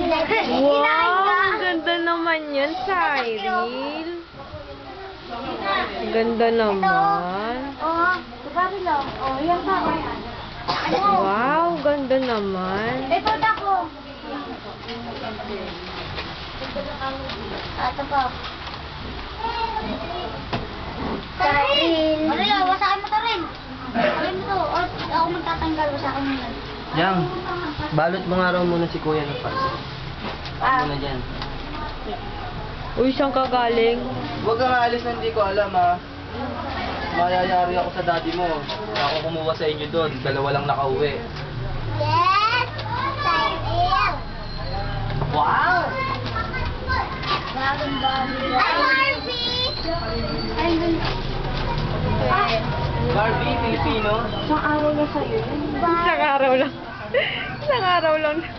Wow, ang ganda naman yan, Cyril. Ang ganda naman. Oo, sabari lang. Oo, yan pa. Wow, ganda naman. Ito ako. Ito pa. Cyril. Maria, wasakin mo to rin. Wasakin mo to. Ako magtatanggal, wasakin mo yan. Yang, balot mo nga raw muna si Kuya ng parcel. Muna dyan. Uy, saan ka galing? Huwag kang aalis na hindi ko alam ha. Mayayari ako sa daddy mo. Ako kumuha sa inyo doon. Dalawa lang nakauwi. Yes! Cyril! Wow! Bagong Barbie. Hi, Barbie! Barbie, Filipino. Isang araw na sa'yo. Isang araw lang. Isang araw lang.